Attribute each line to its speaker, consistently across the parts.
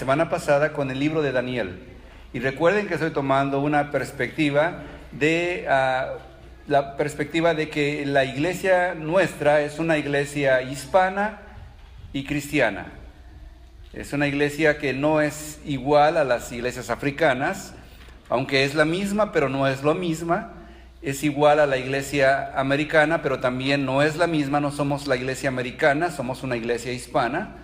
Speaker 1: semana pasada con el libro de Daniel. Y recuerden que estoy tomando una perspectiva la perspectiva de que la iglesia nuestra es una iglesia hispana y cristiana. Es una iglesia que no es igual a las iglesias africanas, aunque es la misma, pero no es lo misma. Es igual a la iglesia americana, pero también no es la misma. No somos la iglesia americana, somos una iglesia hispana,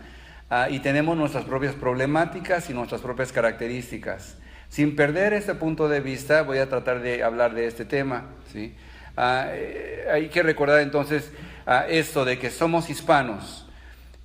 Speaker 1: y tenemos nuestras propias problemáticas y nuestras propias características. Sin perder este punto de vista, voy a tratar de hablar de este tema, ¿sí? Hay que recordar entonces esto de que somos hispanos.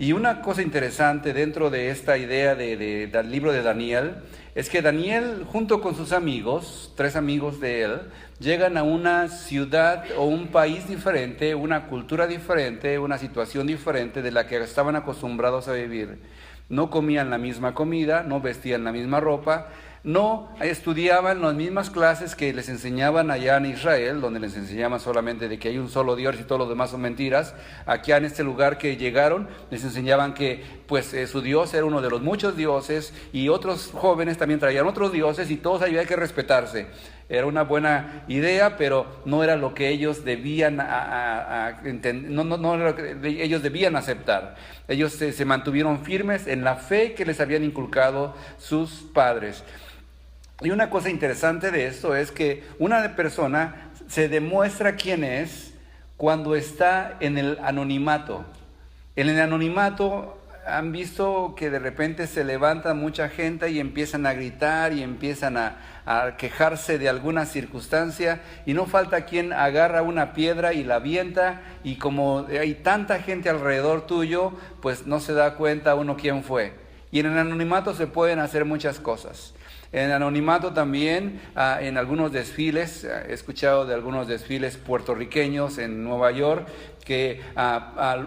Speaker 1: Y una cosa interesante dentro de esta idea del libro de Daniel es que Daniel, junto con sus amigos, 3 amigos de él, llegan a una ciudad o un país diferente, una cultura diferente, una situación diferente de la que estaban acostumbrados a vivir. No comían la misma comida, no vestían la misma ropa, no estudiaban las mismas clases que les enseñaban allá en Israel, donde les enseñaban solamente de que hay un solo Dios y todo lo demás son mentiras. Aquí en este lugar que llegaron, les enseñaban que pues su Dios era uno de los muchos dioses, y otros jóvenes también traían otros dioses, y todos había que respetarse. Era una buena idea, pero no era lo que ellos debían no era lo que ellos debían aceptar. Ellos se mantuvieron firmes en la fe que les habían inculcado sus padres. Y una cosa interesante de esto es que una persona se demuestra quién es cuando está en el anonimato. En el anonimato han visto que de repente se levanta mucha gente y empiezan a gritar y empiezan a quejarse de alguna circunstancia, y no falta quien agarra una piedra y la avienta, y como hay tanta gente alrededor tuyo, pues no se da cuenta uno quién fue. Y en el anonimato se pueden hacer muchas cosas. En el anonimato también, en algunos desfiles, he escuchado de algunos desfiles puertorriqueños en Nueva York, que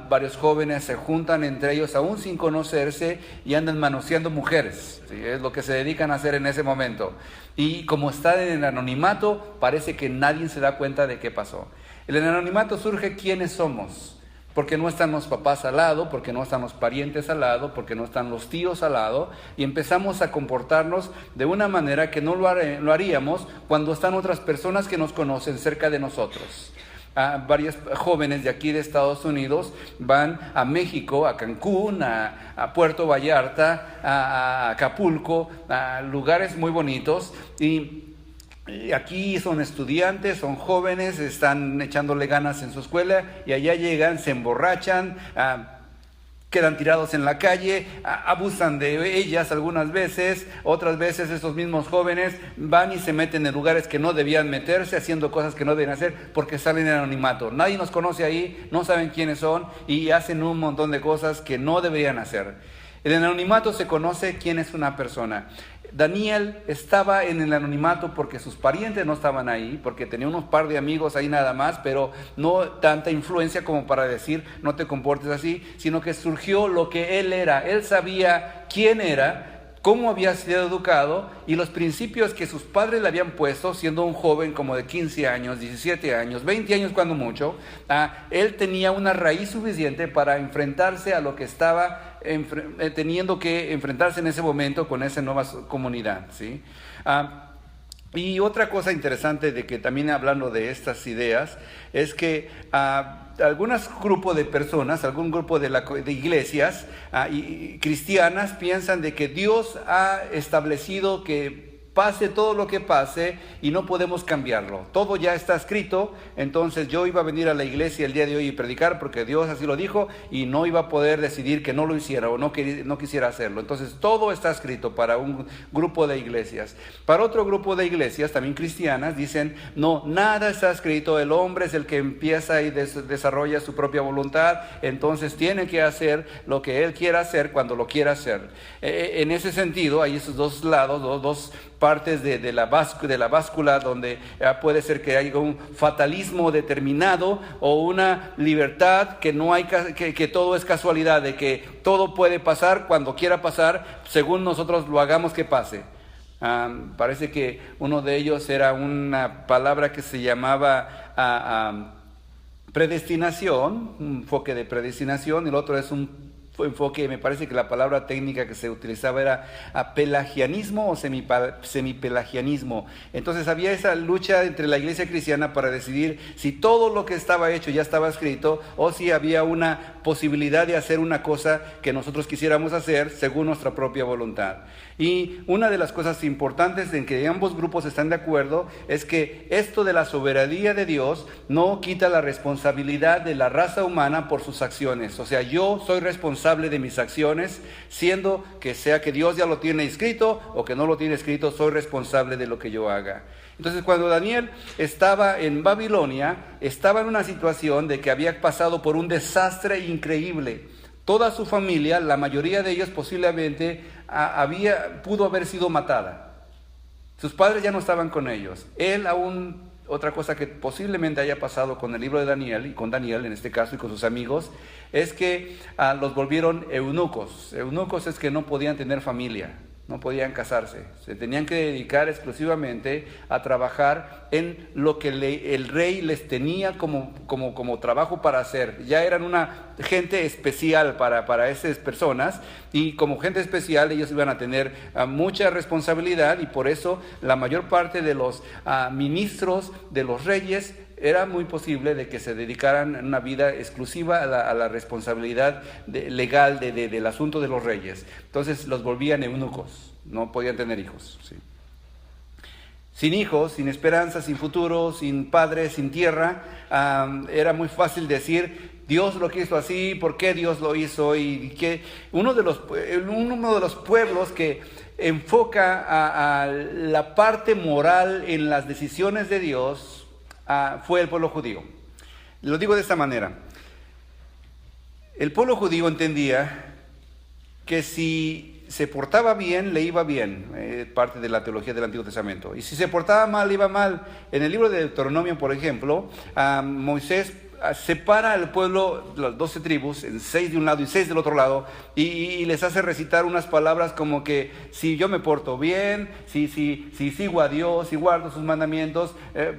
Speaker 1: varios jóvenes se juntan entre ellos aún sin conocerse y andan manoseando mujeres, ¿sí? Es lo que se dedican a hacer en ese momento. Y como están en el anonimato, parece que nadie se da cuenta de qué pasó. En el anonimato surge quiénes somos. Porque no están los papás al lado, porque no están los parientes al lado, porque no están los tíos al lado, y empezamos a comportarnos de una manera que no lo haríamos cuando están otras personas que nos conocen cerca de nosotros. Varios jóvenes de aquí de Estados Unidos van a México, a Cancún, a Puerto Vallarta, a Acapulco, a lugares muy bonitos, y aquí son estudiantes, son jóvenes, están echándole ganas en su escuela, y allá llegan, se emborrachan, quedan tirados en la calle, abusan de ellas algunas veces. Otras veces estos mismos jóvenes van y se meten en lugares que no debían meterse, haciendo cosas que no deben hacer porque salen en anonimato. Nadie nos conoce ahí, no saben quiénes son, y hacen un montón de cosas que no deberían hacer. En el anonimato se conoce quién es una persona. Daniel estaba en el anonimato porque sus parientes no estaban ahí, porque tenía unos par de amigos ahí nada más, pero no tanta influencia como para decir no te comportes así, sino que surgió lo que él era. Él sabía quién era, cómo había sido educado y los principios que sus padres le habían puesto siendo un joven como de 15 años, 17 años, 20 años cuando mucho. Él tenía una raíz suficiente para enfrentarse a lo que estaba teniendo que enfrentarse en ese momento con esa nueva comunidad, ¿sí? Y otra cosa interesante de que también hablando de estas ideas es que algunos grupos de personas, algún grupo de iglesias y cristianas piensan de que Dios ha establecido que pase todo lo que pase y no podemos cambiarlo. Todo ya está escrito. Entonces yo iba a venir a la iglesia el día de hoy y predicar porque Dios así lo dijo, y no iba a poder decidir que no lo hiciera o no quisiera hacerlo. Entonces todo está escrito para un grupo de iglesias. Para otro grupo de iglesias, también cristianas, dicen no, nada está escrito. El hombre es el que empieza y desarrolla su propia voluntad, entonces tiene que hacer lo que él quiera hacer cuando lo quiera hacer. En ese sentido hay esos dos lados, dos partes de la báscula donde puede ser que haya un fatalismo determinado o una libertad que no hay, que todo es casualidad, de que todo puede pasar cuando quiera pasar según nosotros lo hagamos que pase. Parece que uno de ellos era una palabra que se llamaba predestinación, un enfoque de predestinación, y el otro es un enfoque, me parece que la palabra técnica que se utilizaba era pelagianismo o semipelagianismo. Entonces había esa lucha entre la iglesia cristiana para decidir si todo lo que estaba hecho ya estaba escrito o si había una posibilidad de hacer una cosa que nosotros quisiéramos hacer según nuestra propia voluntad. Y una de las cosas importantes en que ambos grupos están de acuerdo es que esto de la soberanía de Dios no quita la responsabilidad de la raza humana por sus acciones. O sea, yo soy responsable de mis acciones, siendo que sea que Dios ya lo tiene escrito o que no lo tiene escrito, soy responsable de lo que yo haga. Entonces, cuando Daniel estaba en Babilonia, estaba en una situación de que había pasado por un desastre increíble. Toda su familia, la mayoría de ellos posiblemente pudo haber sido matada. Sus padres ya no estaban con ellos. Él aún, otra cosa que posiblemente haya pasado con el libro de Daniel, y con Daniel en este caso y con sus amigos, es que los volvieron eunucos. Eunucos es que no podían tener familia, no podían casarse, se tenían que dedicar exclusivamente a trabajar en lo que el rey les tenía como trabajo para hacer. Ya eran una gente especial para esas personas, y como gente especial ellos iban a tener mucha responsabilidad, y por eso la mayor parte de los ministros de los reyes era muy posible de que se dedicaran a una vida exclusiva a la responsabilidad legal del asunto de los reyes. Entonces los volvían eunucos, no podían tener hijos. ¿Sí? Sin hijos, sin esperanza, sin futuro, sin padre, sin tierra, era muy fácil decir, Dios lo quiso así, ¿por qué Dios lo hizo? Y que uno de los pueblos que enfoca a la parte moral en las decisiones de Dios fue el pueblo judío. Lo digo de esta manera. El pueblo judío entendía que si se portaba bien, le iba bien, parte de la teología del Antiguo Testamento. Y si se portaba mal, le iba mal. En el libro de Deuteronomio, por ejemplo, Moisés separa al pueblo, las 12 tribus, en 6 de un lado y 6 del otro lado, y les hace recitar unas palabras como que si yo me porto bien, si sigo a Dios y guardo sus mandamientos,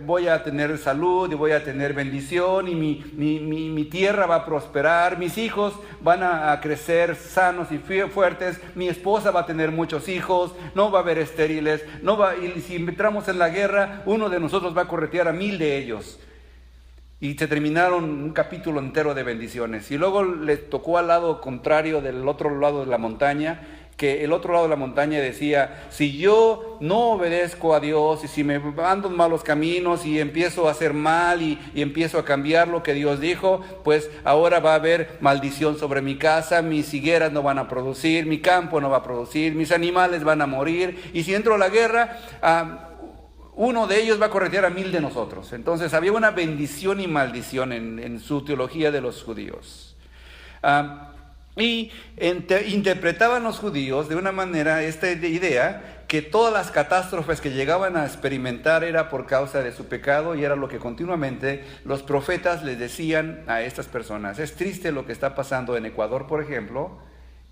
Speaker 1: voy a tener salud y voy a tener bendición, y mi tierra va a prosperar, mis hijos van a crecer sanos y fuertes, mi esposa va a tener muchos hijos, no va a haber estériles, y si entramos en la guerra, uno de nosotros va a corretear a 1000 de ellos. Y se terminaron un capítulo entero de bendiciones. Y luego les tocó al lado contrario, del otro lado de la montaña, que el otro lado de la montaña decía, si yo no obedezco a Dios, y si me ando en malos caminos, y empiezo a hacer mal, y empiezo a cambiar lo que Dios dijo, pues ahora va a haber maldición sobre mi casa, mis higueras no van a producir, mi campo no va a producir, mis animales van a morir, y si entro a la guerra, uno de ellos va a corretear a 1000 de nosotros. Entonces había una bendición y maldición en su teología de los judíos. Y interpretaban los judíos de una manera esta idea que todas las catástrofes que llegaban a experimentar era por causa de su pecado, y era lo que continuamente los profetas les decían a estas personas. Es triste lo que está pasando en Ecuador, por ejemplo,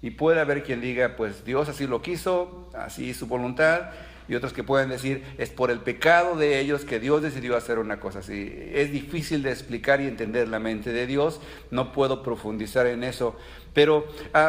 Speaker 1: y puede haber quien diga, pues Dios así lo quiso, así es su voluntad, y otros que pueden decir, es por el pecado de ellos que Dios decidió hacer una cosa así. Es difícil de explicar y entender la mente de Dios, no puedo profundizar en eso. Pero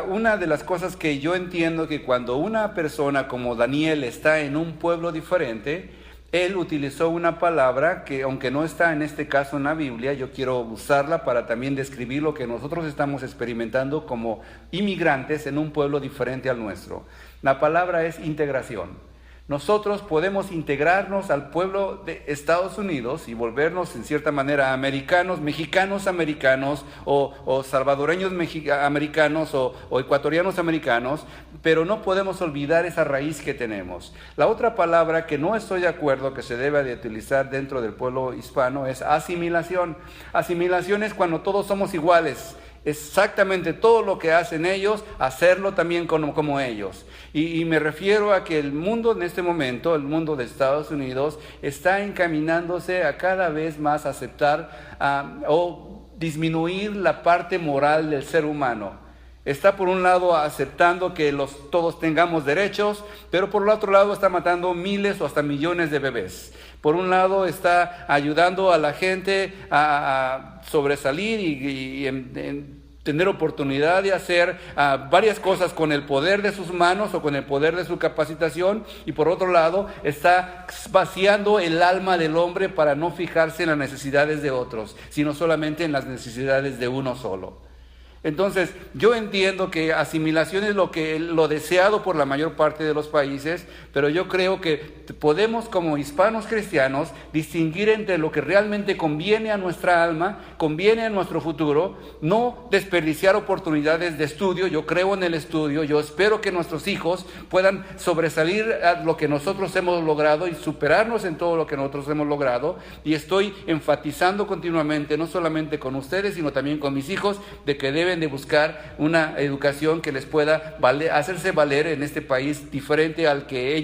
Speaker 1: una de las cosas que yo entiendo, que cuando una persona como Daniel está en un pueblo diferente, él utilizó una palabra que, aunque no está en este caso en la Biblia, yo quiero usarla para también describir lo que nosotros estamos experimentando como inmigrantes en un pueblo diferente al nuestro. La palabra es integración. Nosotros podemos integrarnos al pueblo de Estados Unidos y volvernos en cierta manera americanos, mexicanos americanos, o salvadoreños americanos, o ecuatorianos americanos, pero no podemos olvidar esa raíz que tenemos. La otra palabra que no estoy de acuerdo que se debe de utilizar dentro del pueblo hispano es asimilación. Asimilación es cuando todos somos iguales. Exactamente todo lo que hacen ellos, hacerlo también como ellos. Y me refiero a que el mundo en este momento, el mundo de Estados Unidos, está encaminándose a cada vez más aceptar o disminuir la parte moral del ser humano. Está por un lado aceptando que todos tengamos derechos, pero por el otro lado está matando miles o hasta millones de bebés. Por un lado está ayudando a la gente a sobresalir y tener oportunidad de hacer varias cosas con el poder de sus manos o con el poder de su capacitación, y por otro lado está vaciando el alma del hombre para no fijarse en las necesidades de otros, sino solamente en las necesidades de uno solo. Entonces, yo entiendo que asimilación es lo deseado por la mayor parte de los países, pero yo creo que podemos, como hispanos cristianos, distinguir entre lo que realmente conviene a nuestra alma, conviene a nuestro futuro, no desperdiciar oportunidades de estudio. Yo creo en el estudio, yo espero que nuestros hijos puedan sobresalir a lo que nosotros hemos logrado y superarnos en todo lo que nosotros hemos logrado, y estoy enfatizando continuamente, no solamente con ustedes, sino también con mis hijos, de que deben de buscar una educación que les pueda hacerse valer en este país diferente al que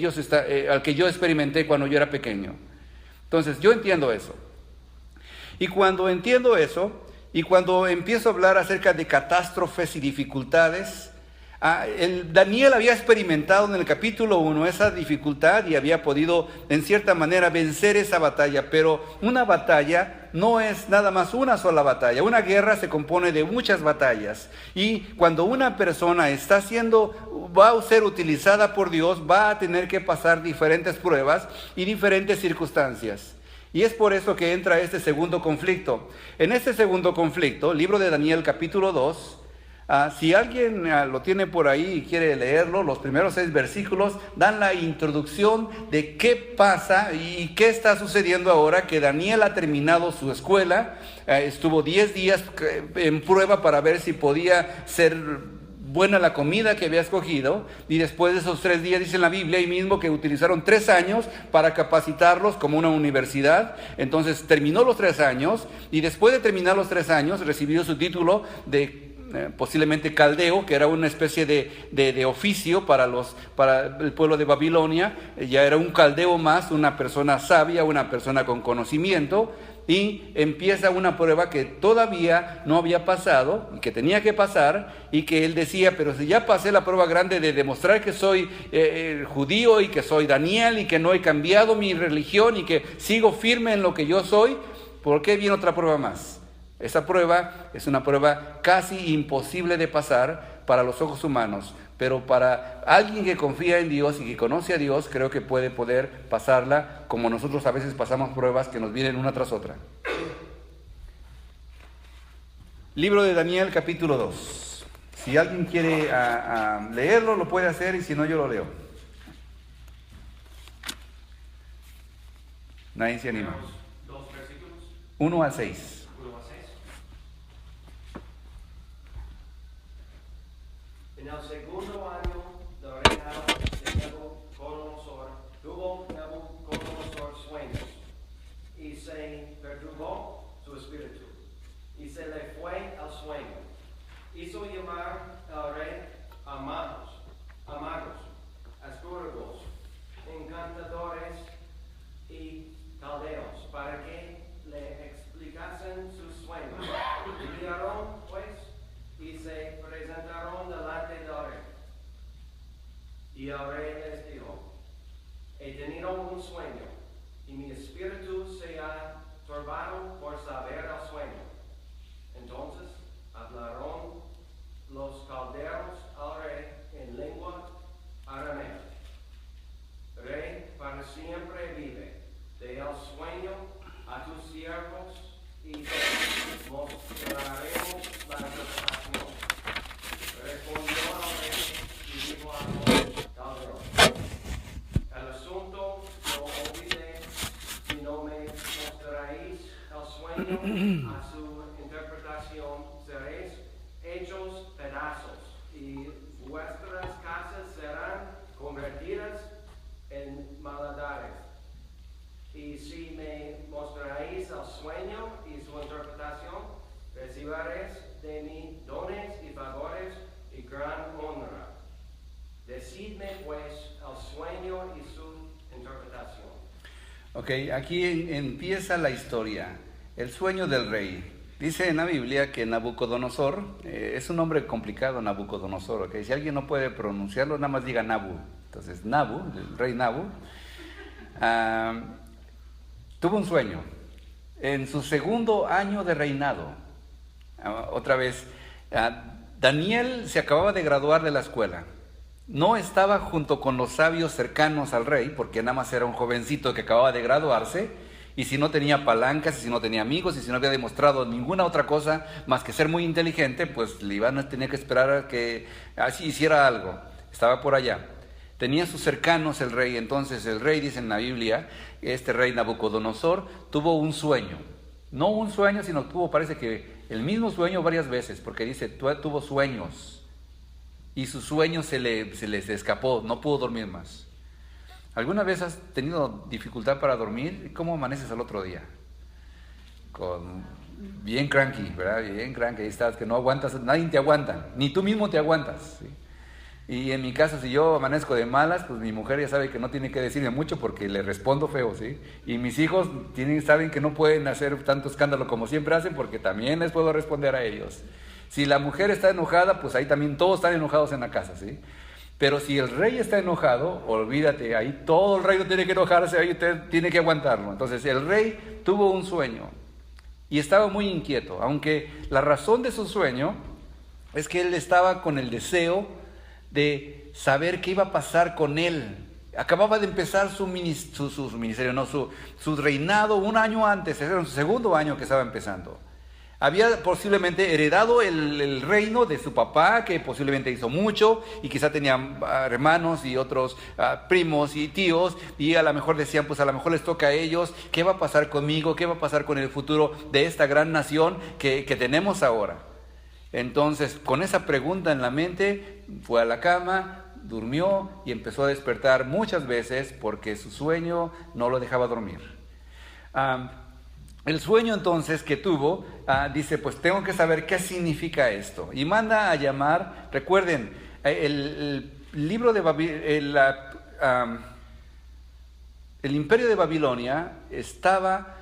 Speaker 1: al que yo experimenté cuando yo era pequeño. Entonces, yo entiendo eso. Y cuando entiendo eso, y cuando empiezo a hablar acerca de catástrofes y dificultades, Daniel había experimentado en el capítulo 1 esa dificultad y había podido en cierta manera vencer esa batalla, pero una batalla no es nada más una sola batalla. Una guerra se compone de muchas batallas, y cuando una persona va a ser utilizada por Dios, va a tener que pasar diferentes pruebas y diferentes circunstancias. Y es por eso que entra este segundo conflicto. En este segundo conflicto, libro de Daniel capítulo 2, si alguien lo tiene por ahí y quiere leerlo, los primeros 6 versículos dan la introducción de qué pasa y qué está sucediendo ahora que Daniel ha terminado su escuela. Estuvo 10 días en prueba para ver si podía ser buena la comida que había escogido, y después de esos 3 días, dice en la Biblia ahí mismo, que utilizaron 3 años para capacitarlos como una universidad. Entonces terminó los 3 años, y después de terminar los 3 años recibió su título de posiblemente caldeo, que era una especie de oficio para el pueblo de Babilonia. Ya era un caldeo más, una persona sabia, una persona con conocimiento, y empieza una prueba que todavía no había pasado y que tenía que pasar, y que él decía: pero si ya pasé la prueba grande de demostrar que soy judío y que soy Daniel y que no he cambiado mi religión y que sigo firme en lo que yo soy, ¿por qué viene otra prueba más? Esa prueba es una prueba casi imposible de pasar para los ojos humanos, pero para alguien que confía en Dios y que conoce a Dios, creo que puede poder pasarla, como nosotros a veces pasamos pruebas que nos vienen una tras otra. Libro de Daniel, capítulo 2. Si alguien quiere leerlo, lo puede hacer, y si no, yo lo leo. Nadie se anima. 1 al 6.
Speaker 2: En el segundo año del reinado de Nabucodonosor, tuvo Nabucodonosor sueños, y se perturbó su espíritu, y se le fue el sueño. Hizo llamar al rey a magos, astrólogos, encantadores y caldeos, para que le explicasen sus sueños. Vinieron pues y se presentaron delante del rey. Y el rey les dijo: he tenido un sueño, y mi espíritu se ha turbado por saber el sueño. Entonces hablaron los caldeos al rey en lengua aramea. Rey, para siempre vive. De el sueño a tus siervos, y te mostraremos la interpretación. Respondió al rey y dijo a los caldeos: el asunto lo olvidé, si no me mostraréis el sueño a su interpretación, seréis hechos pedazos, y vuestras casas serán convertidas en maladares. Y si me mostraréis el sueño y su interpretación, recibiréis de mí dones y favores y gran honra. Decidme pues el sueño y su interpretación.
Speaker 1: Ok, aquí empieza la historia, el sueño del rey. Dice en la Biblia que Nabucodonosor, es un nombre complicado, Nabucodonosor, ok. Si alguien no puede pronunciarlo, nada más diga Nabu. Entonces Nabu, el rey Nabu, tuvo un sueño en su segundo año de reinado. Otra vez, Daniel se acababa de graduar de la escuela. No estaba junto con los sabios cercanos al rey, porque nada más era un jovencito que acababa de graduarse, y si no tenía palancas, y si no tenía amigos, y si no había demostrado ninguna otra cosa más que ser muy inteligente, pues le iban a tener que esperar a que así hiciera algo. Estaba por allá. Tenía sus cercanos el rey. Entonces el rey, dice en la Biblia, este rey Nabucodonosor tuvo un sueño. No un sueño, sino tuvo, parece que el mismo sueño varias veces, porque dice, tuvo sueños. Y su sueño se les escapó, no pudo dormir más. ¿Alguna vez has tenido dificultad para dormir? ¿Cómo amaneces al otro día? Bien cranky, ¿verdad? Bien cranky, ahí estás, que no aguantas, nadie te aguanta, ni tú mismo te aguantas, ¿sí? Y en mi caso, si yo amanezco de malas, pues mi mujer ya sabe que no tiene que decirme mucho porque le respondo feo, ¿sí? Y mis hijos saben que no pueden hacer tanto escándalo como siempre hacen porque también les puedo responder a ellos. Si la mujer está enojada, pues ahí también todos están enojados en la casa, ¿sí? Pero si el rey está enojado, olvídate, ahí todo el reino tiene que enojarse, ahí usted tiene que aguantarlo. Entonces el rey tuvo un sueño y estaba muy inquieto, aunque la razón de su sueño es que él estaba con el deseo de saber qué iba a pasar con él. Acababa de empezar su ministerio, no, su reinado un año antes, era su segundo año que estaba empezando. Había posiblemente heredado el reino de su papá, que posiblemente hizo mucho, y quizá tenía hermanos y otros primos y tíos, y a lo mejor decían, pues a lo mejor les toca a ellos, ¿qué va a pasar conmigo? ¿Qué va a pasar con el futuro de esta gran nación que tenemos ahora? Entonces, con esa pregunta en la mente, fue a la cama, durmió y empezó a despertar muchas veces porque su sueño no lo dejaba dormir. El sueño entonces que tuvo, dice, pues tengo que saber qué significa esto. Y manda a llamar, recuerden, el libro de el imperio de Babilonia estaba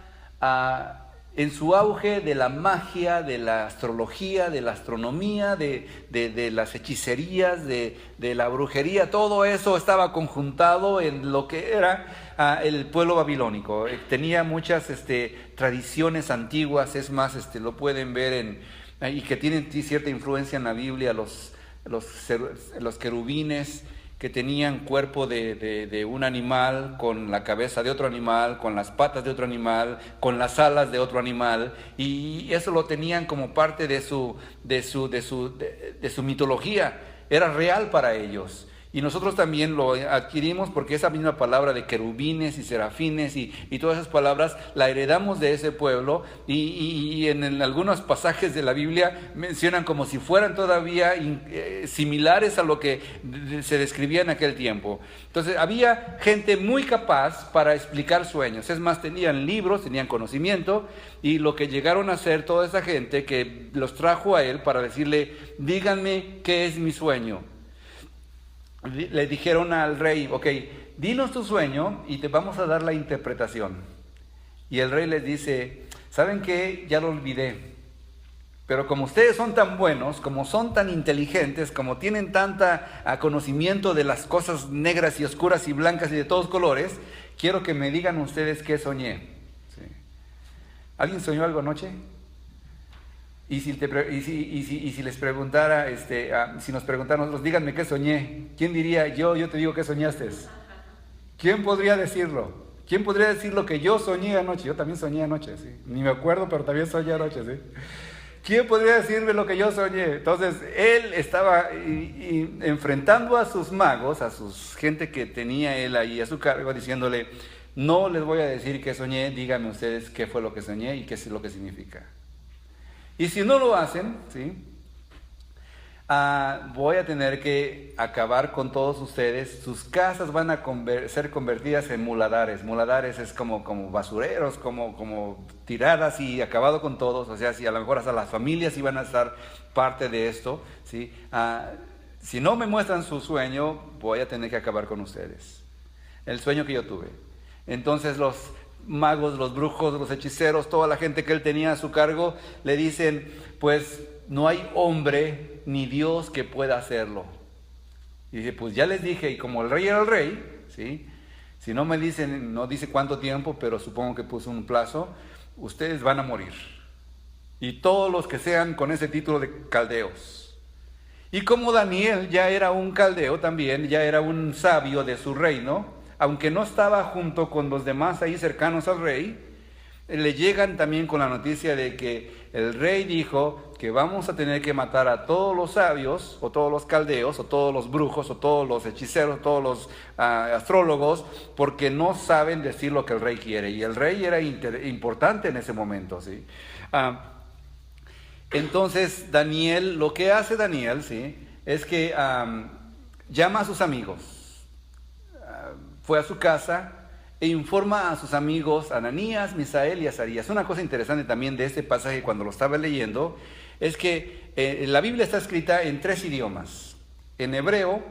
Speaker 1: en su auge de la magia, de la astrología, de la astronomía, de las hechicerías, de la brujería. Todo eso estaba conjuntado en lo que era el pueblo babilónico. Tenía muchas tradiciones antiguas, es más, lo pueden ver y que tienen cierta influencia en la Biblia, los querubines, que tenían cuerpo de un animal, con la cabeza de otro animal, con las patas de otro animal, con las alas de otro animal, y eso lo tenían como parte de su mitología. Era real para ellos. Y nosotros también lo adquirimos porque esa misma palabra de querubines y serafines y todas esas palabras la heredamos de ese pueblo, y en algunos pasajes de la Biblia mencionan como si fueran todavía similares a lo que se describía en aquel tiempo. Entonces había gente muy capaz para explicar sueños. Es más, tenían libros, tenían conocimiento, y lo que llegaron a hacer toda esa gente que los trajo a él para decirle, díganme qué es mi sueño. Le dijeron al rey, ok, dinos tu sueño y te vamos a dar la interpretación. Y el rey les dice, ¿saben qué? Ya lo olvidé. Pero como ustedes son tan buenos, como son tan inteligentes, como tienen tanta conocimiento de las cosas negras y oscuras y blancas y de todos colores, quiero que me digan ustedes qué soñé. ¿Sí? ¿Alguien soñó algo anoche? Y si les preguntara, si nos preguntaran nosotros, díganme qué soñé, ¿quién diría yo te digo qué soñaste? ¿Quién podría decirlo? ¿Quién podría decir lo que yo soñé anoche? Yo también soñé anoche, sí. Ni me acuerdo, pero también soñé anoche, sí. ¿Quién podría decirme lo que yo soñé? Entonces, él estaba enfrentando a sus magos, a sus gente que tenía él ahí a su cargo, diciéndole, no les voy a decir qué soñé, díganme ustedes qué fue lo que soñé y qué es lo que significa. Y si no lo hacen, ¿sí? Voy a tener que acabar con todos ustedes. Sus casas van a ser convertidas en muladares. Muladares es como basureros, como tiradas, y acabado con todos. O sea, si a lo mejor hasta las familias iban a estar parte de esto, ¿sí? Si no me muestran su sueño, voy a tener que acabar con ustedes. El sueño que yo tuve. Entonces los magos, los brujos, los hechiceros, toda la gente que él tenía a su cargo, le dicen, pues no hay hombre ni Dios que pueda hacerlo. Y dice, pues ya les dije, y como el rey era el rey, ¿sí? Si no me dicen, no dice cuánto tiempo, pero supongo que puso un plazo, ustedes van a morir. y todos los que sean con ese título de caldeos. Y como Daniel ya era un caldeo también, ya era un sabio de su reino, aunque no estaba junto con los demás ahí cercanos al rey, le llegan también con la noticia de que el rey dijo que vamos a tener que matar a todos los sabios, o todos los caldeos, o todos los brujos, o todos los hechiceros, todos los astrólogos, porque no saben decir lo que el rey quiere. Y el rey era importante en ese momento, ¿sí? Entonces Daniel, lo que hace Daniel, ¿sí?, es que llama a sus amigos, fue a su casa e informa a sus amigos Ananías, Misael y Azarías. Una cosa interesante también de este pasaje cuando lo estaba leyendo es que la Biblia está escrita en 3 idiomas, en hebreo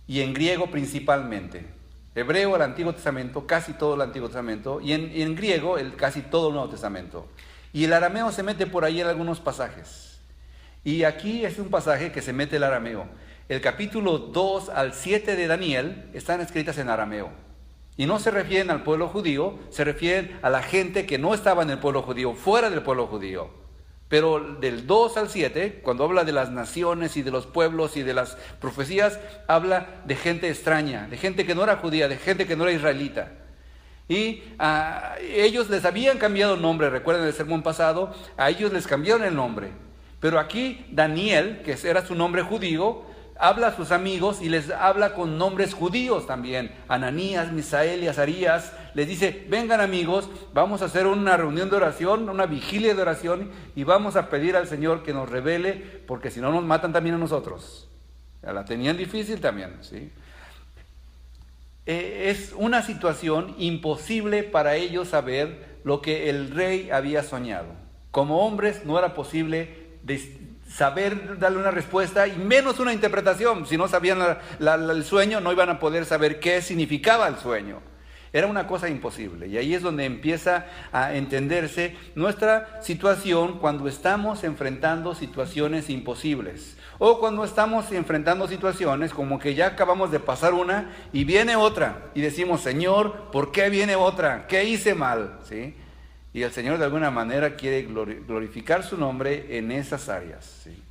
Speaker 1: y en griego principalmente. Hebreo, el Antiguo Testamento, casi todo el Antiguo Testamento, y en griego casi todo el Nuevo Testamento. Y el arameo se mete por ahí en algunos pasajes. Y aquí es un pasaje que se mete el arameo. El capítulo 2 al 7 de Daniel están escritas en arameo. Y no se refieren al pueblo judío, se refieren a la gente que no estaba en el pueblo judío, fuera del pueblo judío. Pero del 2 al 7, cuando habla de las naciones y de los pueblos y de las profecías, habla de gente extraña, de gente que no era judía, de gente que no era israelita. Y ellos les habían cambiado el nombre, recuerden el sermón pasado, a ellos les cambiaron el nombre. Pero aquí Daniel, que era su nombre judío, habla a sus amigos y les habla con nombres judíos también. Ananías, Misael y Azarías. Les dice, vengan amigos, vamos a hacer una reunión de oración, una vigilia de oración, y vamos a pedir al Señor que nos revele, porque si no nos matan también a nosotros. La tenían difícil también, ¿sí? Es una situación imposible para ellos saber lo que el rey había soñado. Como hombres no era posible saber darle una respuesta y menos una interpretación. Si no sabían el sueño, no iban a poder saber qué significaba el sueño. Era una cosa imposible. Y ahí es donde empieza a entenderse nuestra situación cuando estamos enfrentando situaciones imposibles. O cuando estamos enfrentando situaciones como que ya acabamos de pasar una y viene otra. Y decimos, Señor, ¿por qué viene otra? ¿Qué hice mal? ¿Sí? Y el Señor de alguna manera quiere glorificar su nombre en esas áreas, ¿sí?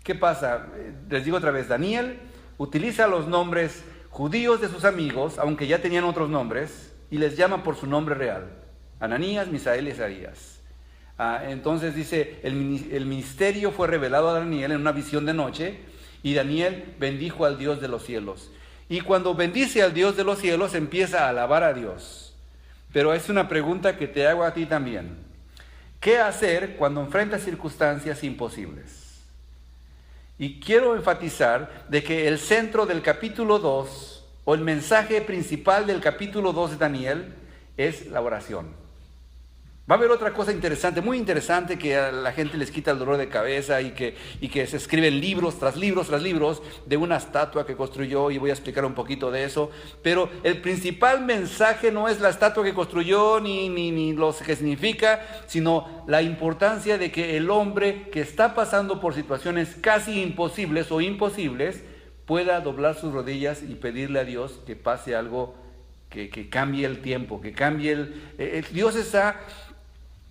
Speaker 1: ¿Qué pasa? Les digo otra vez, Daniel utiliza los nombres judíos de sus amigos, aunque ya tenían otros nombres, y les llama por su nombre real, Ananías, Misael y Azarías. Entonces dice, el ministerio fue revelado a Daniel en una visión de noche, y Daniel bendijo al Dios de los cielos. Y cuando bendice al Dios de los cielos, empieza a alabar a Dios. Pero es una pregunta que te hago a ti también. ¿Qué hacer cuando enfrentas circunstancias imposibles? Y quiero enfatizar de que el centro del capítulo 2, o el mensaje principal del capítulo 2 de Daniel, es la oración. Va a haber otra cosa interesante, muy interesante, que a la gente les quita el dolor de cabeza y que se escriben libros tras libros tras libros de una estatua que construyó, y voy a explicar un poquito de eso. Pero el principal mensaje no es la estatua que construyó ni lo que significa, sino la importancia de que el hombre que está pasando por situaciones casi imposibles o imposibles pueda doblar sus rodillas y pedirle a Dios que pase algo que cambie el tiempo, que cambie Dios está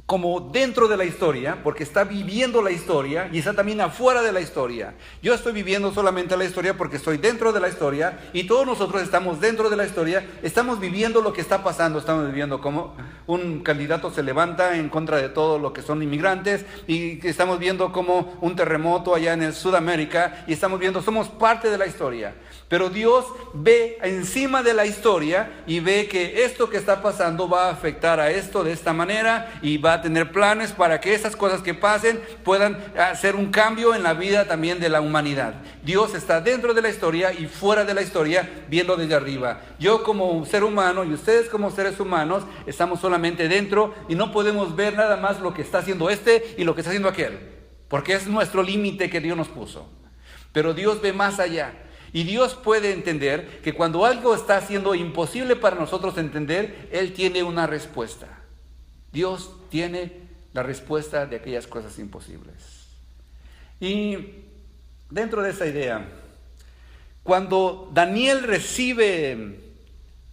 Speaker 1: como dentro de la historia, porque está viviendo la historia y está también afuera de la historia. Yo estoy viviendo solamente la historia porque estoy dentro de la historia, y todos nosotros estamos dentro de la historia, estamos viviendo lo que está pasando. Estamos viviendo como un candidato se levanta en contra de todo lo que son inmigrantes, y estamos viendo como un terremoto allá en el Sudamérica, y estamos viendo, somos parte de la historia. Pero Dios ve encima de la historia y ve que esto que está pasando va a afectar a esto de esta manera, y va a tener planes para que esas cosas que pasen puedan hacer un cambio en la vida también de la humanidad. Dios está dentro de la historia y fuera de la historia, viendo desde arriba. Yo como ser humano y ustedes como seres humanos estamos solamente dentro, y no podemos ver nada más lo que está haciendo este y lo que está haciendo aquel, porque es nuestro límite que Dios nos puso. Pero Dios ve más allá. Y Dios puede entender que cuando algo está siendo imposible para nosotros entender, Él tiene una respuesta. Dios tiene la respuesta de aquellas cosas imposibles. Y dentro de esa idea, cuando Daniel recibe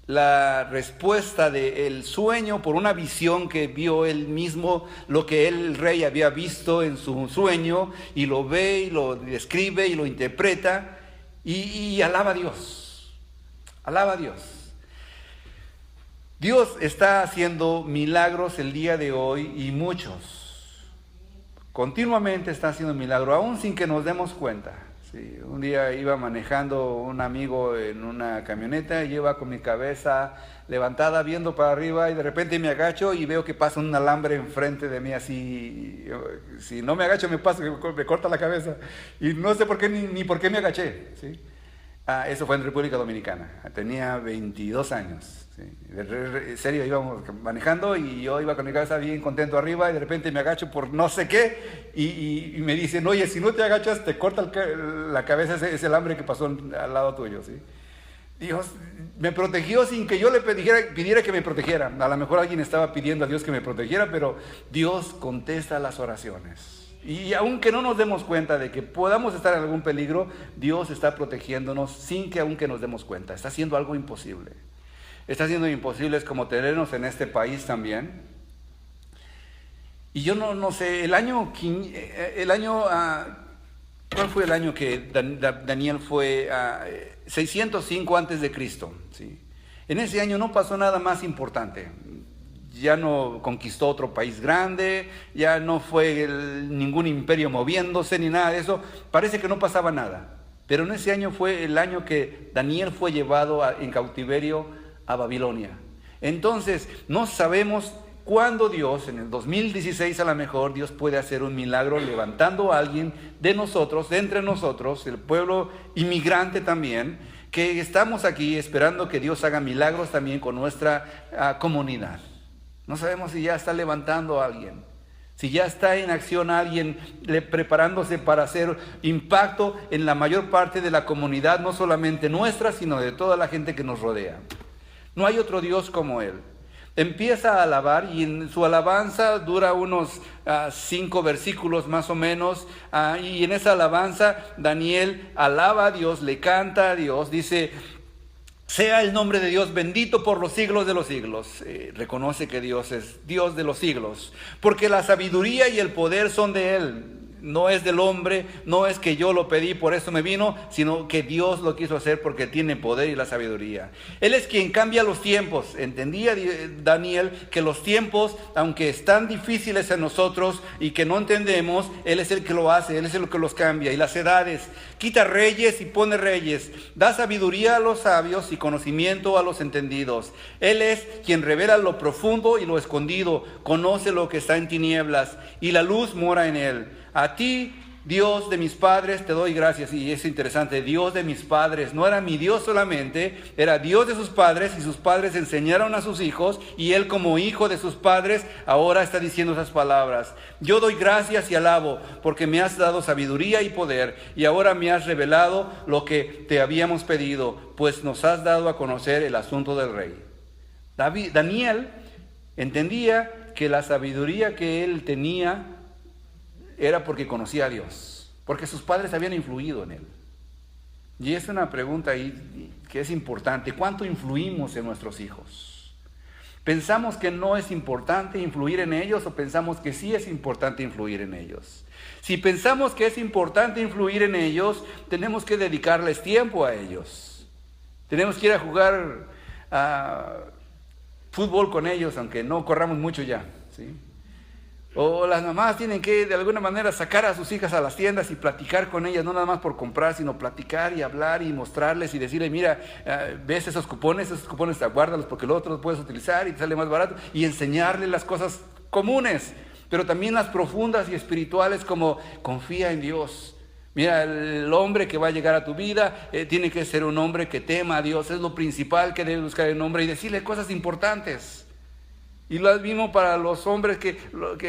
Speaker 1: la respuesta del sueño por una visión que vio él mismo, lo que el rey había visto en su sueño, y lo ve y lo describe y lo interpreta y alaba a Dios. Alaba a Dios. Dios está haciendo milagros el día de hoy, y muchos. Continuamente está haciendo milagros, aún sin que nos demos cuenta. Sí, un día iba manejando un amigo en una camioneta y iba con mi cabeza levantada viendo para arriba, y de repente me agacho y veo que pasa un alambre enfrente de mí así. Si no me agacho me corta la cabeza, y no sé por qué ni por qué me agaché, ¿sí? Eso fue en República Dominicana, tenía 22 años. ¿Sí? En serio, íbamos manejando y yo iba con mi cabeza bien contento arriba, y de repente me agacho por no sé qué, y me dicen, oye, si no te agachas te corta la cabeza ese alambre que pasó al lado tuyo. ¿Sí? Dios me protegió sin que yo le pidiera que me protegiera. A lo mejor alguien estaba pidiendo a Dios que me protegiera, pero Dios contesta las oraciones. Y aunque no nos demos cuenta de que podamos estar en algún peligro, Dios está protegiéndonos sin que aunque nos demos cuenta. Está haciendo algo imposible. Está haciendo imposibles como tenernos en este país también. Y yo no sé, ¿cuál fue el año que Daniel fue 605 antes de Cristo? ¿Sí? En ese año no pasó nada más importante. Ya no conquistó otro país grande, ya no fue ningún imperio moviéndose ni nada de eso. Parece que no pasaba nada. Pero en ese año fue el año que Daniel fue llevado en cautiverio a Babilonia. Entonces, no sabemos cuándo Dios, en el 2016 a lo mejor, Dios puede hacer un milagro levantando a alguien de nosotros, de entre nosotros, el pueblo inmigrante también, que estamos aquí esperando que Dios haga milagros también con nuestra comunidad. No sabemos si ya está levantando a alguien, si ya está en acción alguien preparándose para hacer impacto en la mayor parte de la comunidad, no solamente nuestra, sino de toda la gente que nos rodea. No hay otro Dios como Él. Empieza a alabar, y en su alabanza dura unos 5 versículos más o menos, y en esa alabanza Daniel alaba a Dios, le canta a Dios, dice: sea el nombre de Dios bendito por los siglos de los siglos. Reconoce que Dios es Dios de los siglos, porque la sabiduría y el poder son de Él. No es del hombre, no es que yo lo pedí, por eso me vino, sino que Dios lo quiso hacer porque tiene poder y la sabiduría. Él es quien cambia los tiempos. Entendía Daniel que los tiempos, aunque están difíciles en nosotros y que no entendemos, Él es el que lo hace, Él es el que los cambia. Y las edades, quita reyes y pone reyes, da sabiduría a los sabios y conocimiento a los entendidos. Él es quien revela lo profundo y lo escondido, conoce lo que está en tinieblas, y la luz mora en Él. A ti, Dios de mis padres, te doy gracias. Y es interesante, Dios de mis padres, no era mi Dios solamente, era Dios de sus padres, y sus padres enseñaron a sus hijos, y Él como hijo de sus padres ahora está diciendo esas palabras. Yo doy gracias y alabo, porque me has dado sabiduría y poder, y ahora me has revelado lo que te habíamos pedido, pues nos has dado a conocer el asunto del rey. Daniel entendía que la sabiduría que él tenía era porque conocía a Dios, porque sus padres habían influido en él. Y es una pregunta ahí que es importante: ¿cuánto influimos en nuestros hijos? ¿Pensamos que no es importante influir en ellos, o pensamos que sí es importante influir en ellos? Si pensamos que es importante influir en ellos, tenemos que dedicarles tiempo a ellos. Tenemos que ir a jugar fútbol con ellos, aunque no corramos mucho ya, ¿sí? O las mamás tienen que de alguna manera sacar a sus hijas a las tiendas y platicar con ellas, no nada más por comprar, sino platicar y hablar y mostrarles y decirle: mira, ves esos cupones guárdalos porque luego los puedes utilizar y te sale más barato, y enseñarles las cosas comunes, pero también las profundas y espirituales, como confía en Dios. Mira, el hombre que va a llegar a tu vida tiene que ser un hombre que tema a Dios, es lo principal que debe buscar el hombre, y decirle cosas importantes. Y lo mismo para los hombres, que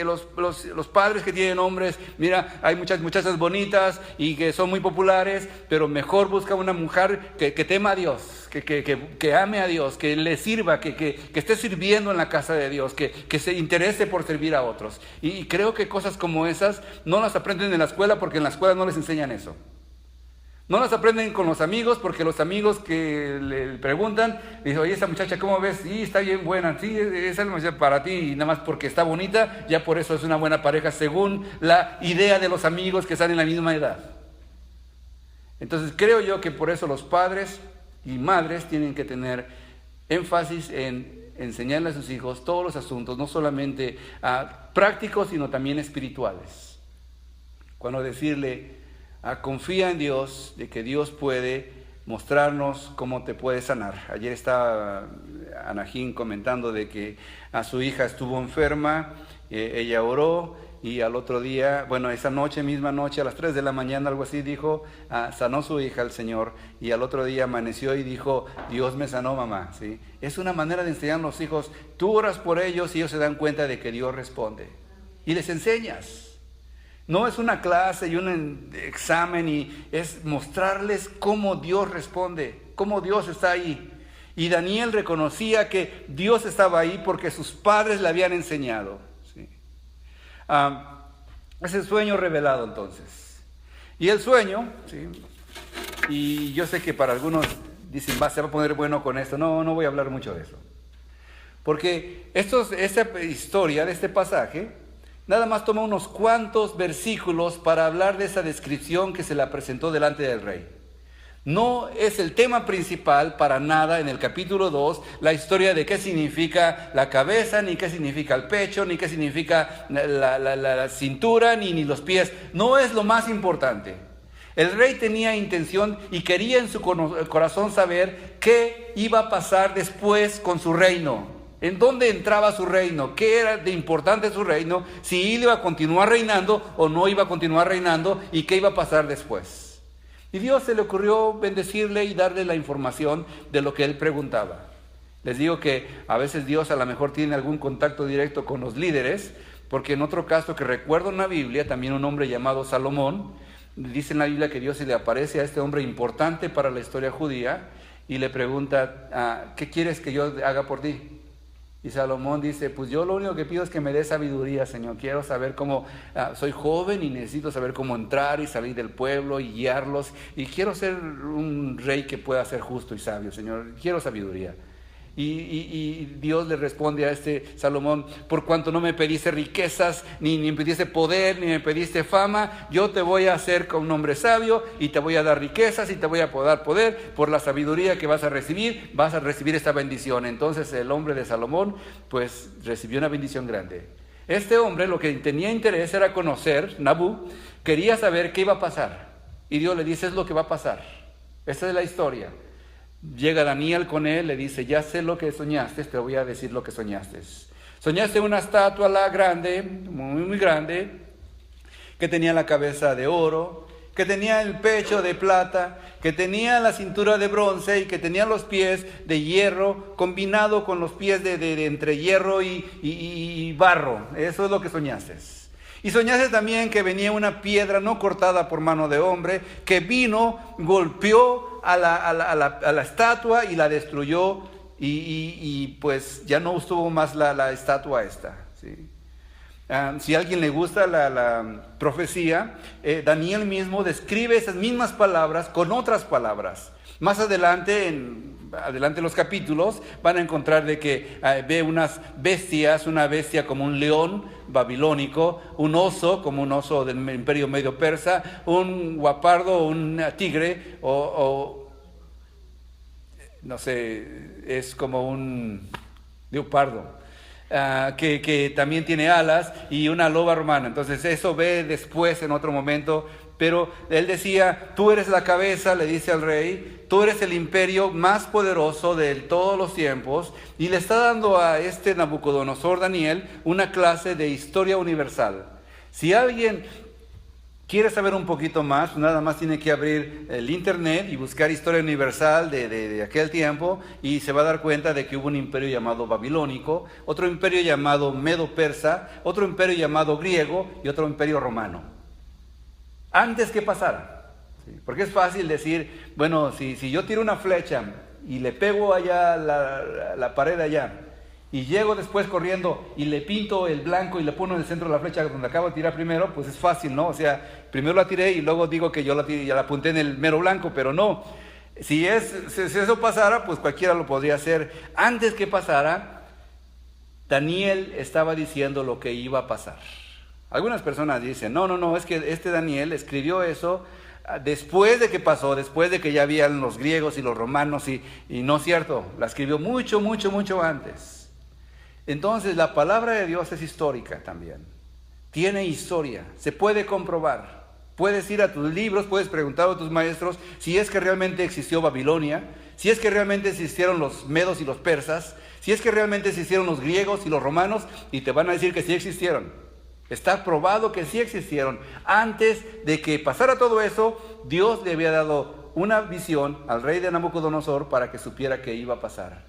Speaker 1: los padres que tienen hombres. Mira, hay muchas muchachas bonitas y que son muy populares, pero mejor busca una mujer que tema a Dios, que ame a Dios, que le sirva, que esté sirviendo en la casa de Dios, que se interese por servir a otros. Y creo que cosas como esas no las aprenden en la escuela, porque en la escuela no les enseñan eso. No las aprenden con los amigos, porque los amigos que le preguntan, le dicen, oye, esa muchacha, ¿cómo ves? Sí, está bien buena, sí, esa es para ti, y nada más porque está bonita, ya por eso es una buena pareja, según la idea de los amigos que están en la misma edad. Entonces creo yo que por eso los padres y madres tienen que tener énfasis en enseñarle a sus hijos todos los asuntos, no solamente prácticos, sino también espirituales. Cuando decirle, confía en Dios, de que Dios puede mostrarnos cómo te puede sanar. Ayer estaba Anajín comentando de que a su hija estuvo enferma, ella oró, y al otro día, bueno, esa misma noche, a las 3 de la mañana, algo así, dijo, sanó su hija el Señor, y al otro día amaneció y dijo, Dios me sanó, mamá, ¿sí? Es una manera de enseñar a los hijos, tú oras por ellos y ellos se dan cuenta de que Dios responde, y les enseñas. No es una clase y un examen, y es mostrarles cómo Dios responde, cómo Dios está ahí. Y Daniel reconocía que Dios estaba ahí porque sus padres le habían enseñado. ¿Sí? Es el sueño revelado entonces. Y el sueño, ¿sí? Y yo sé que para algunos dicen, se va a poner bueno con esto. No voy a hablar mucho de eso. Porque esta historia de este pasaje nada más toma unos cuantos versículos para hablar de esa descripción que se la presentó delante del rey. No es el tema principal para nada en el capítulo 2, la historia de qué significa la cabeza, ni qué significa el pecho, ni qué significa la cintura, ni los pies. No es lo más importante. El rey tenía intención y quería en su corazón saber qué iba a pasar después con su reino. ¿En dónde entraba su reino? ¿Qué era de importante su reino? Si iba a continuar reinando o no iba a continuar reinando, y qué iba a pasar después. Y Dios se le ocurrió bendecirle y darle la información de lo que él preguntaba. Les digo que a veces Dios a lo mejor tiene algún contacto directo con los líderes, porque en otro caso que recuerdo en la Biblia, también un hombre llamado Salomón, dice en la Biblia que Dios se le aparece a este hombre importante para la historia judía y le pregunta, ¿qué quieres que yo haga por ti? Y Salomón dice, pues yo lo único que pido es que me dé sabiduría, Señor. Quiero saber cómo, soy joven y necesito saber cómo entrar y salir del pueblo y guiarlos. Y quiero ser un rey que pueda ser justo y sabio, Señor. Quiero sabiduría. Y Dios le responde a este Salomón, por cuanto no me pediste riquezas, ni me pediste poder, ni me pediste fama, yo te voy a hacer como un hombre sabio, y te voy a dar riquezas, y te voy a dar poder. Por la sabiduría que vas a recibir esta bendición. Entonces el hombre de Salomón, pues recibió una bendición grande. Este hombre lo que tenía interés era conocer, Nabú, quería saber qué iba a pasar. Y Dios le dice, es lo que va a pasar. Esta es la historia. Llega Daniel con él, le dice, ya sé lo que soñaste, te voy a decir lo que soñaste. Soñaste una estatua grande, muy grande, que tenía la cabeza de oro, que tenía el pecho de plata, que tenía la cintura de bronce y que tenía los pies de hierro, combinado con los pies de entre hierro y barro. Eso es lo que soñaste. Y soñaste también que venía una piedra no cortada por mano de hombre, que vino, golpeó a la estatua y la destruyó, y pues ya no estuvo más la estatua esta, ¿sí? Si a alguien le gusta la profecía, Daniel mismo describe esas mismas palabras con otras palabras. Más adelante en los capítulos van a encontrar de que ve unas bestias, una bestia como un león babilónico, un oso como un oso del imperio medio persa, un guapardo, un tigre o no sé, es como un leopardo. Que también tiene alas, y una loba romana. Entonces eso ve después en otro momento, pero él decía, tú eres la cabeza, le dice al rey, tú eres el imperio más poderoso de todos los tiempos, y le está dando a este Nabucodonosor, Daniel, una clase de historia universal. Si alguien quiere saber un poquito más, nada más tiene que abrir el internet y buscar historia universal de aquel tiempo, y se va a dar cuenta de que hubo un imperio llamado babilónico, otro imperio llamado medo-persa, otro imperio llamado griego y otro imperio romano. Antes que pasara, ¿sí? Porque es fácil decir, bueno, si yo tiro una flecha y le pego allá la pared allá, y llego después corriendo y le pinto el blanco y le pongo en el centro de la flecha donde acabo de tirar primero, pues es fácil, ¿no? O sea, primero la tiré y luego digo que yo la tiré, ya la apunté en el mero blanco, pero no. Si eso pasara, pues cualquiera lo podría hacer. Antes que pasara, Daniel estaba diciendo lo que iba a pasar. Algunas personas dicen, no, es que este Daniel escribió eso después de que pasó, después de que ya habían los griegos y los romanos, y no es cierto, la escribió mucho antes. Entonces la palabra de Dios es histórica también, tiene historia, se puede comprobar. Puedes ir a tus libros, puedes preguntar a tus maestros si es que realmente existió Babilonia, si es que realmente existieron los medos y los persas, si es que realmente existieron los griegos y los romanos, y te van a decir que sí existieron. Está probado que sí existieron. Antes de que pasara todo eso, Dios le había dado una visión al rey de Nabucodonosor para que supiera que iba a pasar.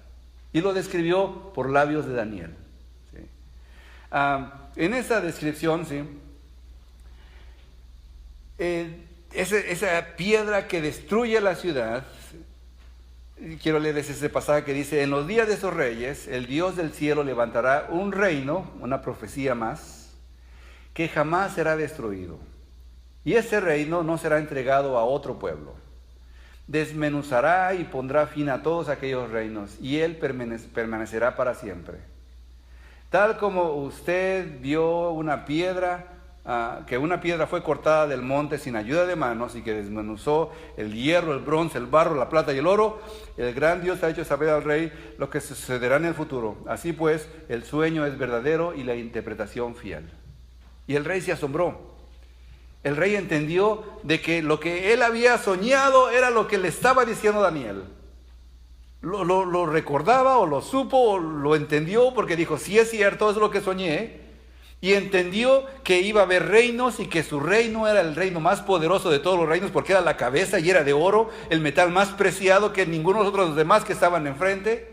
Speaker 1: Y lo describió por labios de Daniel. ¿Sí? En esa descripción, ¿sí? Esa piedra que destruye la ciudad, quiero leerles ese pasaje que dice: en los días de esos reyes, el Dios del cielo levantará un reino, una profecía más, que jamás será destruido. Y ese reino no será entregado a otro pueblo. Desmenuzará y pondrá fin a todos aquellos reinos, y él permanecerá para siempre. Tal como usted vio una piedra, que una piedra fue cortada del monte sin ayuda de manos y que desmenuzó el hierro, el bronce, el barro, la plata y el oro, el gran Dios ha hecho saber al rey lo que sucederá en el futuro. Así pues, el sueño es verdadero y la interpretación fiel. Y el rey se asombró. El rey entendió de que lo que él había soñado era lo que le estaba diciendo Daniel. Lo recordaba o lo supo o lo entendió porque dijo, sí es cierto, es lo que soñé. Y entendió que iba a haber reinos y que su reino era el reino más poderoso de todos los reinos porque era la cabeza y era de oro, el metal más preciado que ninguno de los demás que estaban enfrente.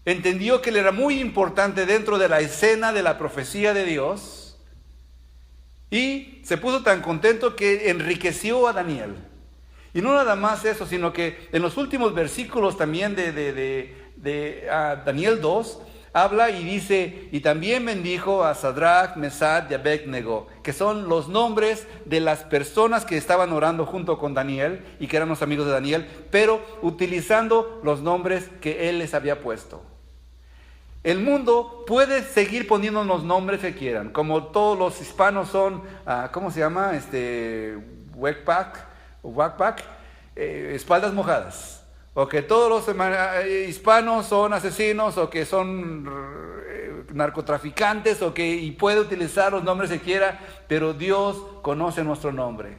Speaker 1: Entendió que él era muy importante dentro de la escena de la profecía de Dios. Y se puso tan contento que enriqueció a Daniel. Y no nada más eso, sino que en los últimos versículos también de Daniel 2, habla y dice, y también bendijo a Sadrach, Mesach y Abednego, que son los nombres de las personas que estaban orando junto con Daniel y que eran los amigos de Daniel, pero utilizando los nombres que él les había puesto. El mundo puede seguir poniendo los nombres que quieran, como todos los hispanos son, ¿cómo se llama? Whackpack, espaldas mojadas. O que todos los hispanos son asesinos, o que son narcotraficantes, y puede utilizar los nombres que quiera, pero Dios conoce nuestro nombre.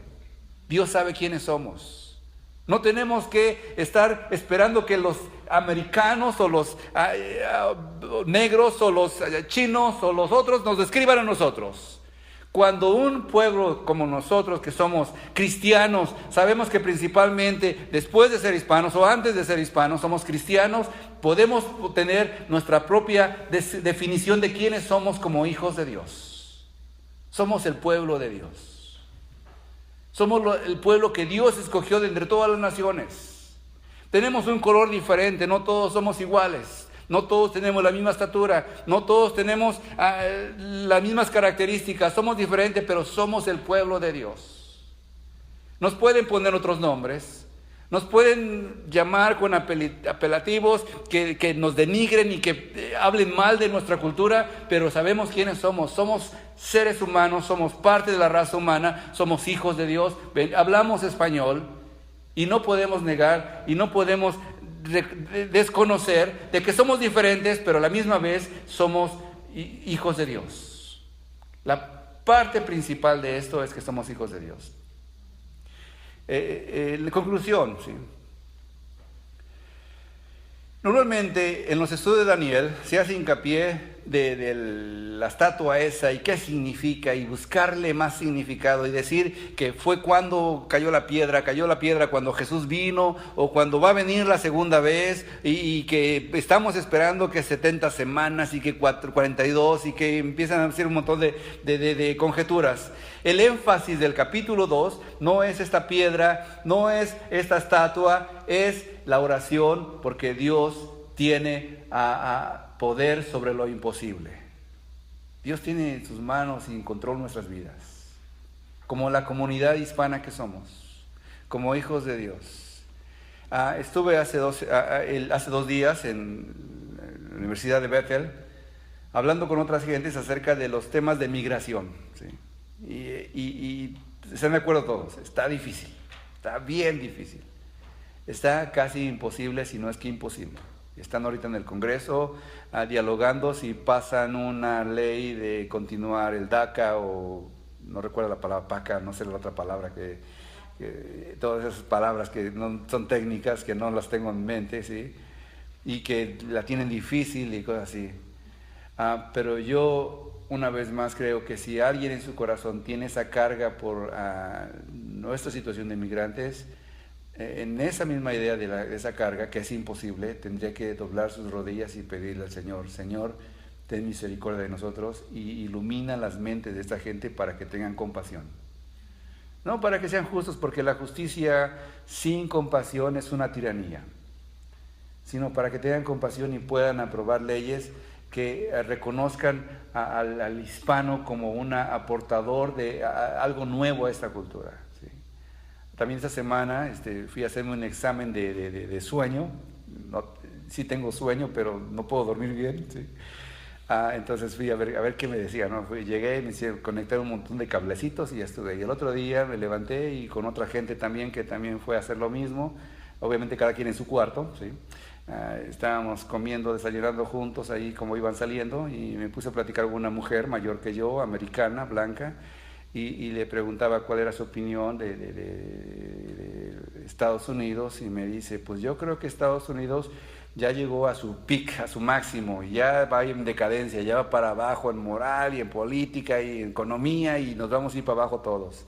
Speaker 1: Dios sabe quiénes somos. No tenemos que estar esperando que los americanos o los negros o los chinos o los otros nos describan a nosotros. Cuando un pueblo como nosotros que somos cristianos, sabemos que principalmente después de ser hispanos o antes de ser hispanos somos cristianos, podemos tener nuestra propia definición de quiénes somos como hijos de Dios. Somos el pueblo de Dios. Somos el pueblo que Dios escogió de entre todas las naciones. Tenemos un color diferente, no todos somos iguales. No todos tenemos la misma estatura, no todos tenemos las mismas características, somos diferentes, pero somos el pueblo de Dios. Nos pueden poner otros nombres, nos pueden llamar con apelativos que nos denigren y que hablen mal de nuestra cultura, pero sabemos quiénes somos. Somos seres humanos, somos parte de la raza humana, somos hijos de Dios, hablamos español y no podemos negar y no podemos desconocer de que somos diferentes, pero a la misma vez somos hijos de Dios. La parte principal de esto es que somos hijos de Dios. La conclusión, ¿sí? Normalmente en los estudios de Daniel se hace hincapié de la estatua esa y qué significa y buscarle más significado y decir que fue cuando cayó la piedra cuando Jesús vino o cuando va a venir la segunda vez y que estamos esperando que 70 semanas y que 42 y que empiezan a hacer un montón de conjeturas. El énfasis del capítulo 2 no es esta piedra, no es esta estatua, es la oración porque Dios tiene poder sobre lo imposible. Dios tiene en sus manos y en control nuestras vidas, como la comunidad hispana que somos, como hijos de Dios. Estuve hace 2 días en la Universidad de Bethel, hablando con otras gentes acerca de los temas de migración, ¿sí? Y se me acuerdo todos, está difícil, está bien difícil, está casi imposible, si no es que imposible. Están ahorita en el Congreso dialogando si pasan una ley de continuar el DACA o, no recuerdo la palabra PACA, no sé la otra palabra, que todas esas palabras que no, son técnicas, que no las tengo en mente, ¿sí? Y que la tienen difícil y cosas así. Pero yo una vez más creo que si alguien en su corazón tiene esa carga por nuestra situación de inmigrantes, en esa misma idea de esa carga, que es imposible, tendría que doblar sus rodillas y pedirle al Señor: Señor, ten misericordia de nosotros y ilumina las mentes de esta gente para que tengan compasión. No para que sean justos, porque la justicia sin compasión es una tiranía, sino para que tengan compasión y puedan aprobar leyes que reconozcan al hispano como un aportador de algo nuevo a esta cultura, ¿sí? También esta semana fui a hacerme un examen de sueño. Sí tengo sueño, pero no puedo dormir bien, ¿sí? Entonces fui a ver qué me decía, ¿no? Llegué y me hicieron conectar un montón de cablecitos y ya estuve. Y el otro día me levanté y con otra gente también, que también fue a hacer lo mismo, obviamente cada quien en su cuarto, ¿sí? Estábamos comiendo, desayunando juntos ahí como iban saliendo, y me puse a platicar con una mujer mayor que yo, americana, blanca, y le preguntaba cuál era su opinión de Estados Unidos, y me dice: pues yo creo que Estados Unidos ya llegó a su peak, a su máximo, y ya va en decadencia, ya va para abajo en moral y en política y en economía, y nos vamos a ir para abajo todos.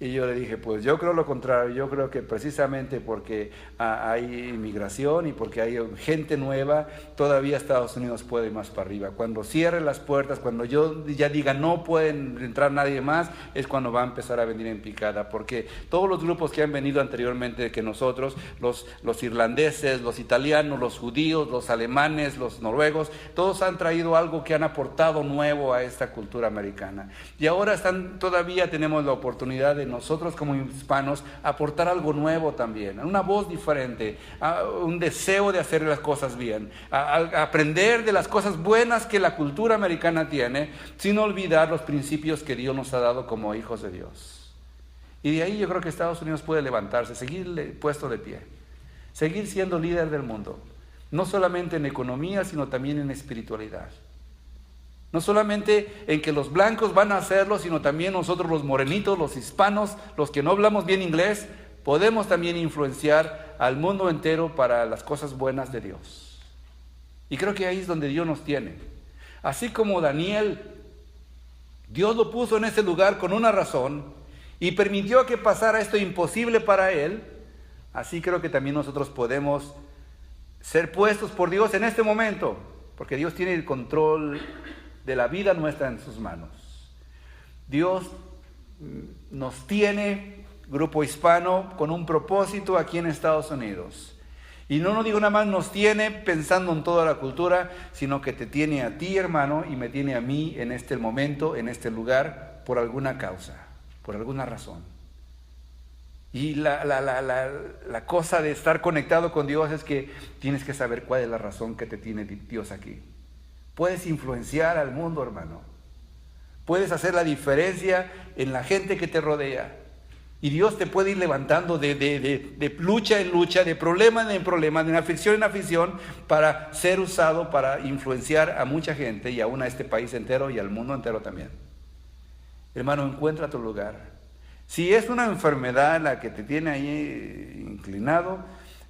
Speaker 1: Y yo le dije: pues yo creo lo contrario, yo creo que precisamente porque hay inmigración y porque hay gente nueva, todavía Estados Unidos puede ir más para arriba. Cuando cierre las puertas, cuando yo ya diga no pueden entrar nadie más, es cuando va a empezar a venir en picada, porque todos los grupos que han venido anteriormente que nosotros, los irlandeses, los italianos, los judíos, los alemanes, los noruegos, todos han traído algo que han aportado nuevo a esta cultura americana. Y ahora todavía tenemos la oportunidad de nosotros como hispanos aportar algo nuevo también, una voz diferente, un deseo de hacer las cosas bien, aprender de las cosas buenas que la cultura americana tiene, sin olvidar los principios que Dios nos ha dado como hijos de Dios. Y de ahí yo creo que Estados Unidos puede levantarse, seguir puesto de pie, seguir siendo líder del mundo, no solamente en economía, sino también en espiritualidad. No solamente en que los blancos van a hacerlo, sino también nosotros los morenitos, los hispanos, los que no hablamos bien inglés, podemos también influenciar al mundo entero para las cosas buenas de Dios. Y creo que ahí es donde Dios nos tiene. Así como Daniel, Dios lo puso en ese lugar con una razón y permitió que pasara esto imposible para él, así creo que también nosotros podemos ser puestos por Dios en este momento, porque Dios tiene el control de la vida nuestra en sus manos. Dios nos tiene, grupo hispano, con un propósito aquí en Estados Unidos. Y no digo nada más nos tiene pensando en toda la cultura, sino que te tiene a ti, hermano, y me tiene a mí en este momento, en este lugar, por alguna causa, por alguna razón. Y la cosa de estar conectado con Dios es que tienes que saber cuál es la razón que te tiene Dios aquí. Puedes influenciar al mundo, hermano. Puedes hacer la diferencia en la gente que te rodea. Y Dios te puede ir levantando de lucha en lucha, de problema en problema, de aflicción en aflicción, para ser usado para influenciar a mucha gente y aún a este país entero y al mundo entero también. Hermano, encuentra tu lugar. Si es una enfermedad la que te tiene ahí inclinado,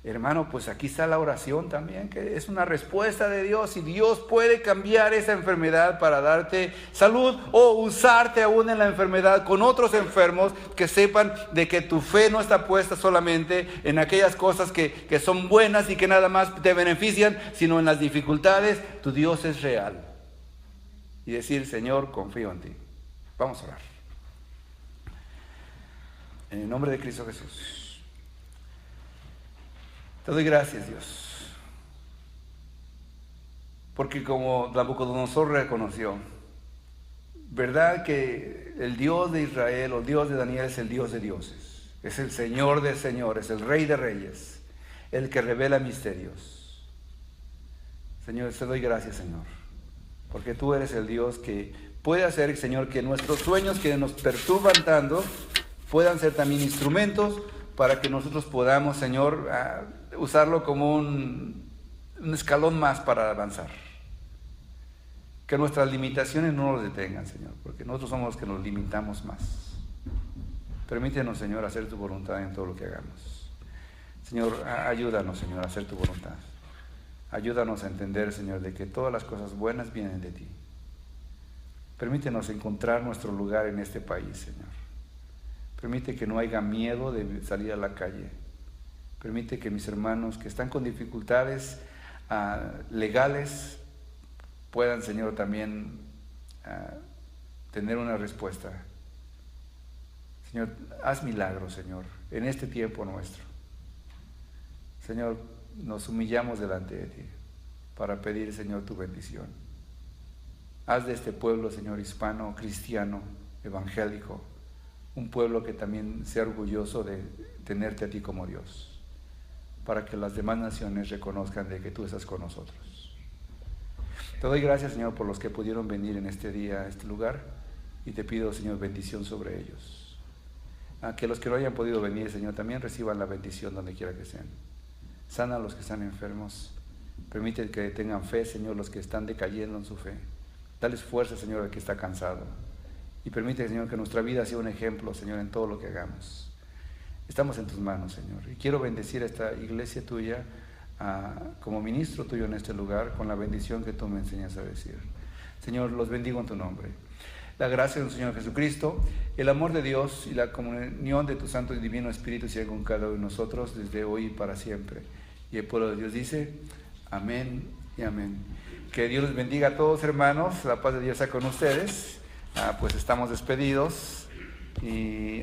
Speaker 1: hermano, pues aquí está la oración también, que es una respuesta de Dios, y Dios puede cambiar esa enfermedad para darte salud o usarte aún en la enfermedad con otros enfermos que sepan de que tu fe no está puesta solamente en aquellas cosas que son buenas y que nada más te benefician, sino en las dificultades. Tu Dios es real. Y decir: Señor, confío en ti. Vamos a orar. En el nombre de Cristo Jesús. Te doy gracias, Dios. Porque como Nabucodonosor reconoció, verdad que el Dios de Israel o Dios de Daniel es el Dios de dioses, es el Señor de señores, el Rey de reyes, el que revela misterios. Señor, te doy gracias, Señor, porque tú eres el Dios que puede hacer, Señor, que nuestros sueños que nos perturban tanto puedan ser también instrumentos para que nosotros podamos, Señor, usarlo como un escalón más para avanzar. Que nuestras limitaciones no nos detengan, Señor, porque nosotros somos los que nos limitamos más. Permítenos, Señor, hacer tu voluntad en todo lo que hagamos. Señor, ayúdanos, Señor, a hacer tu voluntad. Ayúdanos a entender, Señor, de que todas las cosas buenas vienen de ti. Permítenos encontrar nuestro lugar en este país, Señor. Permite que no haya miedo de salir a la calle. Permite que mis hermanos que están con dificultades legales puedan, Señor, también tener una respuesta. Señor, haz milagros, Señor, en este tiempo nuestro. Señor, nos humillamos delante de ti para pedir, Señor, tu bendición. Haz de este pueblo, Señor, hispano, cristiano, evangélico, un pueblo que también sea orgulloso de tenerte a ti como Dios, para que las demás naciones reconozcan de que tú estás con nosotros. Te doy gracias, Señor, por los que pudieron venir en este día a este lugar, y te pido, Señor, bendición sobre ellos. Que los que no hayan podido venir, Señor, también reciban la bendición donde quiera que sean. Sana a los que están enfermos. Permite que tengan fe, Señor, los que están decayendo en su fe. Dales fuerza, Señor, al que está cansado. Y permite, Señor, que nuestra vida sea un ejemplo, Señor, en todo lo que hagamos. Estamos en tus manos, Señor. Y quiero bendecir a esta iglesia tuya como ministro tuyo en este lugar, con la bendición que tú me enseñas a decir. Señor, los bendigo en tu nombre. La gracia de nuestro Señor Jesucristo, el amor de Dios y la comunión de tu Santo y Divino Espíritu sea con cada uno de nosotros desde hoy y para siempre. Y el pueblo de Dios dice, amén y amén. Que Dios les bendiga a todos, hermanos. La paz de Dios sea con ustedes. Pues estamos despedidos y